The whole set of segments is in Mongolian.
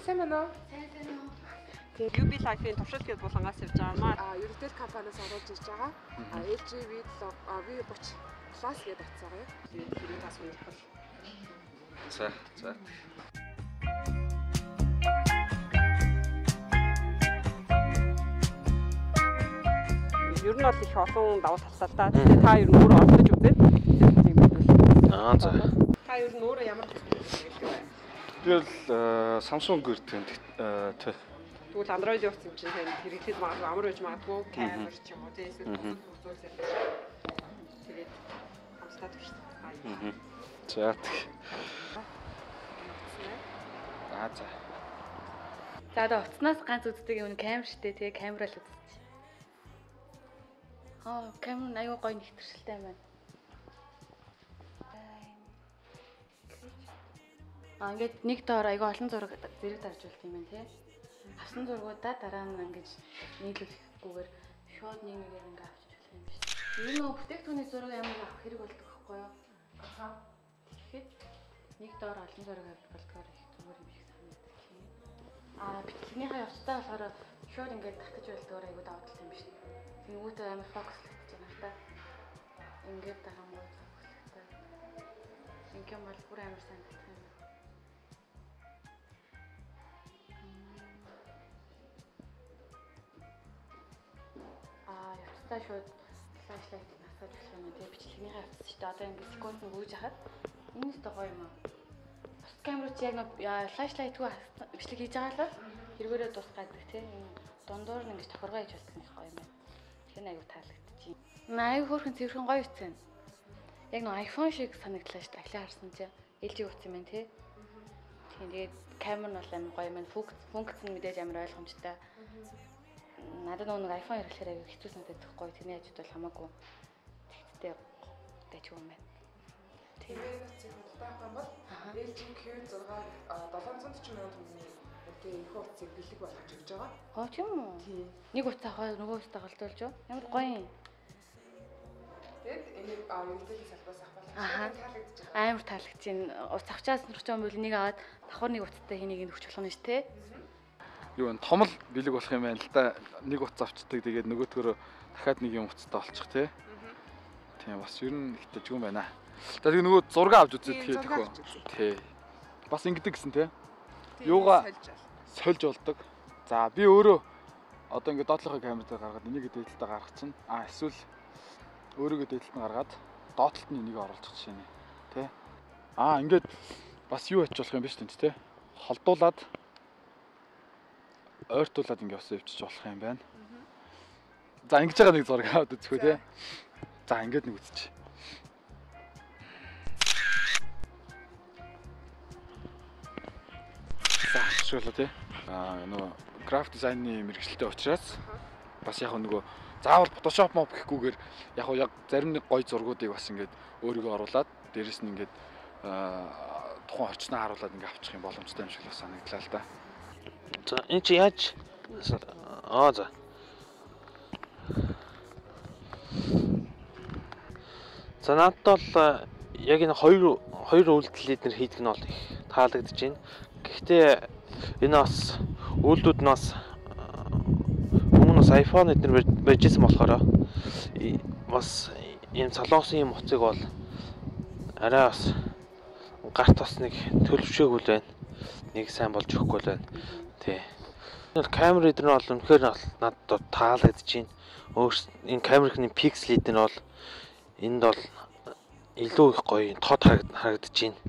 Сайн байна уу? Сайн уу? UB Life-ийн туршилтын булангаас явж байгаа маа. Ерөнхийд компаниас оруулж ирж байгаа. LG V30 Plus гэдэг утсаар юу? Тэгээд тас унах. За. Ер нь бол их олон давуу талтай л да. Тэгээд та ер нь өөрөө олдож үзээд тийм бодвол. За. Та ер нь өөрөө ямар хэлдэг вэ? Тэгэл Samsung гэрдэг тий. Тэгвэл Android утас юм чинь хэрэглээд магадгүй амар байж магадгүй камер ч юм уу тий эсвэл үзүүлсэл. Тэгээд хамтдаа туршдаг. За. За. За одоо утаснаас ганц үздэг юм камер штэ тэгээ камера л үзчих. Камер аюу гоё нэгтэршилтэй байна. Ингээд нэг доор аюу олон зураг зэрэг дарж болт юм байна тий. Авсан зургуудаа дараа нь ингэж нийлүүлэхгүйгээр шууд нэгээр ингээ авчиж болох юм биш. Энэ нөө бүтээгдэхүүний зураг ямар авах хэрэг болдог байхгүй юу? Тэгэхэд нэг доор олон зураг болдгоор их зүгээр юм шиг санагддаг. Бичлэгнийхээ явцдаа болохоор шууд ингээд татаж болдгоор аюу давуу талтай юм биш. Тэнгүүтээ амар фокуслагдаж байгаа л та. Ингээд дарангуй фокуслагдаад. Ингээм бол бүр амар санагддаг юм. Явцдаа шууд флашлайт насаж болох юм тий бичлэгнийхээ явц ч одоо ингээд секунд нь гүйж хахад энэ нь гоё юм аа. Бус камерч яг флашлайтгүй бичлэг хийж байгаа л хэрэгээрээ тусгаадаг тий дундуур нь ингээд тохиргоо хийж болдог юм гоё юм байна. Тэгэхээр аюу таалагдчих. Аюу хөөрхөн цэвэрхэн гоё үтсэн. Яг нэг iPhone шиг санагдлаа шүү дээ. Ахлаа харсан чинь LG утсан юм тий. Тэгээд камер нь бол амар гоё юм. Функц нь мэдээж амар ойлгомжтой. Надад нэг iPhone хэрэглэхээр аюу хэцүү санагддаг гоё. Тэрний ажид бол хамаагүй тэгтээ дэч юм байна. Тэгээд цэвэрлэх юм бол LG Q6 740 мянган төгрөгийн энэ утсыг бэлэг болгож өгч байгаа. Тийм үү? Тийм. Нэг утас аваад нөгөө утастай голдуулж юу? Ямар гоё юм. Тэгээд энийг ерөнхийдөө салбаас авах таалагдчих. Амар таалагдчих. Утас авчаас нурч юм бол нэг аваад давхар нэг утастай хэнийг нөхч болох нь ш тэ. Юу вэ? Том л бэлэг болох юм байна л да. Нэг утас авчдаг. Тэгээд нөгөөдгөрөө дахиад нэг юм утастай болчих тий. Тийм бас ер нь их дэжгүй юм байна. За тэгээд нөгөө зураг авч үзээд тэгээд төхөө. Тий. Бас ингэдэг гэсэн тий. Юугаа сольж болдог. За би өөрөө одоо ингээд доотлохын камераар гаргаад энийг дээдэлтэй гаргах чинь эсвэл өөрийгөө дээдэлтэй гаргаад доотлолт нь энийг оруулах жишээ нэ тий. Ингээд бас юу хийчих болох юм биш үү тий. Холдуулаад ойртуулаад ингээд бас явчих болох юм байна. За ингэж байгаа нэг зураг аваад үзэхүү тий. За ингээд нэг үзчих. Шуулаа тий. Нөгөө график дизайны мэргэжилтэй учраас бас яг нөгөө заавал Photoshop моп гэхгүйгээр яг зарим нэг гоё зургуудыг бас ингээд өөрийгөө оруулаад дээрэс нь ингээд тухайн орчноо харуулад ингээд авчих юм боломжтой юм шиг л санагдлаа л да. За энэ чи яаж за. За надад бол яг энэ хоёр үйлдэл эднэр хийдэг нь бол их таалагдж байна. Гэхдээ энэ бас үйлдэлүүд нь бас өмнө бас iPhone эднэр байжсэн болохоор бас ийм солонгосын юм утсыг бол арай бас гарт бас нэг төлөвшөөгүй л байна. Нэг сайн болж өгөхгүй л байна. Тий. Камер эднэр бол үнэхээр надад таалагдж байна. Энэ камерын пиксел эднэр бол энд бол илүү их гоё тод харагдаж байна.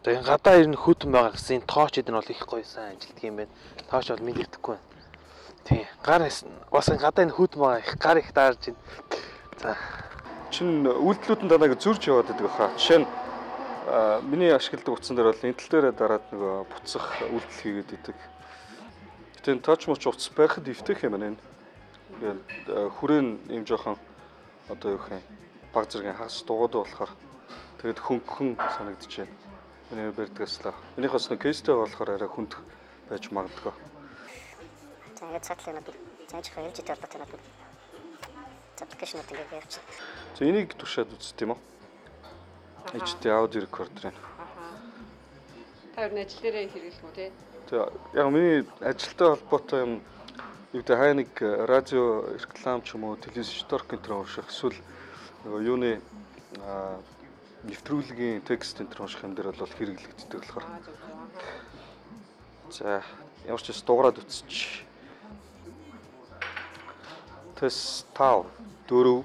Тэгээ гадаа ирнэ хөтөн байгаа гэсэн тооч эднэр бол их гоё сайн ажилтдаг юм байна. Тооч бол мэдэрдэггүй байна. Тий. Гар бас гадаа энэ хөтөн байгаа их гар их даарж байна. За. Чин үйлдэлүүд нь дарааг зөрж яваад байдаг хаа. Жишээ нь миний ашигладаг утсан дээр бол энэ тал дээр дараад нөгөө буцах үйлдэл хийгээд идэг. Гэтэ тооч моч утас байхад өвтөх юм байна энэ. Тэгээд хүрээн юм жоохон одоо юу гэх юм баг зэргийн хагас дугууд болохоор тэгээд хөнгөн санагдаж байна. Миний бэрдгээс л. Минийх бас нэг кейстэй болохоор арай хүнд байж магадгүй. За ингээд цаатлын зааж хэлж идэх болдог юм. Аппликейшнууд ингээд явчих. За энийг туршаад үзт юм уу? HD audio recorder. Та ер нь ажил дээрээ хэрэглэх үү те? Тэгээ яг миний ажилтай холбоотой юм юу гэдэг хай нэг радио реклам ч юм уу телевиз шторк энэ төр унших эсвэл нөгөө юуны нэвтрүүлгийн текст энэ төр унших юм дээр бол хэрэглэгддэг болохоор. За ямар ч дуурайд үтсч. Тэс 5 4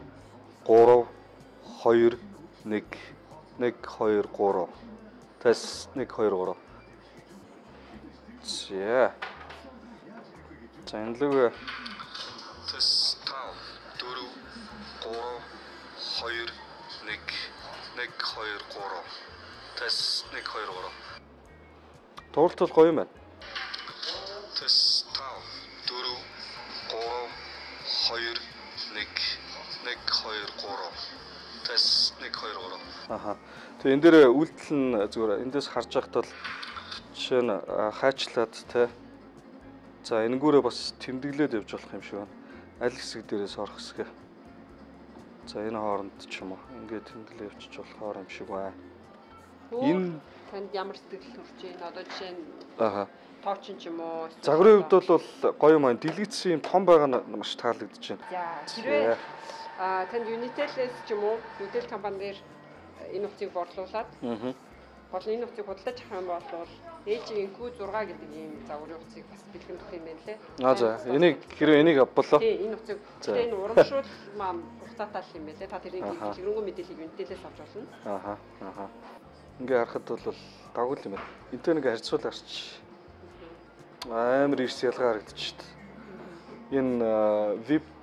3 2 1 1 2 3 Тэс 1 2 3 За. За энэ лүг Тэс 5 4 3 2 1 1 2 3 Тэс 1 2 3 Тууралт бол гоё юм байна. Тэс 5 4 3 2 1 1 2 3 Тэс 1 2 3 Аха. Тэгээ энэ дээр үйлдэл нь зүгээр эндээс харж байхад бол жишээ нь хайчлаад те. За энэгүүрээ бас тэмдэглээд явж болох юм шиг байна. Аль хэсэг дээрээс орох хэсгээ. За энэ хооронд ч юм уу ингээд тэмдэглээ явчих болохоор юм шиг байна. Энэ танд ямар сэтгэл төрж байна? Одоо жишээ нь аха. Тоочин ч юм уу. Загварын хувьд бол гоё юм байна. Дэлгэцсэн юм том байгаа нь маш таалагдж байна. За хэрвээ танд Unitel-ээс ч юм уу Unitel компанидэр энэ утсыг борлуулад бол энэ утсыг худалдаж авах юм бол ээжийн Q6 гэдэг ийм загварын утсыг бас бэлгэн өгөх юм байна лээ. За энийг хэрвээ энийг авболоо. Тий энэ утсыг тэгээ энэ урамшуул маань хугацаатай л юм байна лээ. Та тэрийг дэлгэрэнгүй мэдээллийг Unitel-ээс авч болно. Аха. Ингээ харахад бол дагуул юм байна. Энтэй нэг харьцуул гарч амар ирс ялгаа харагдчих шүү дээ. Энэ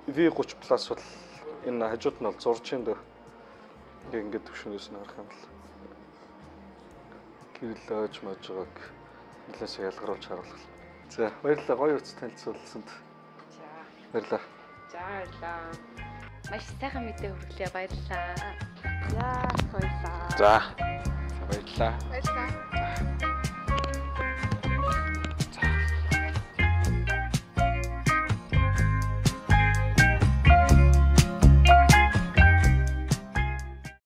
V30 Plus бол энэ хажууд нь бол зурчин дээр ингээд төвшнгөөс нь харах юм бол гэрэл ойж мож байгааг нэлээсээ ялгаруулж харуулах. За баярлалаа гоё утас танилцуулсанд. За баярлалаа. За баярлалаа. Маш сайхан мэдээ хүргэлээ баярлалаа. За баярлалаа. За баярлалаа. Баярлалаа.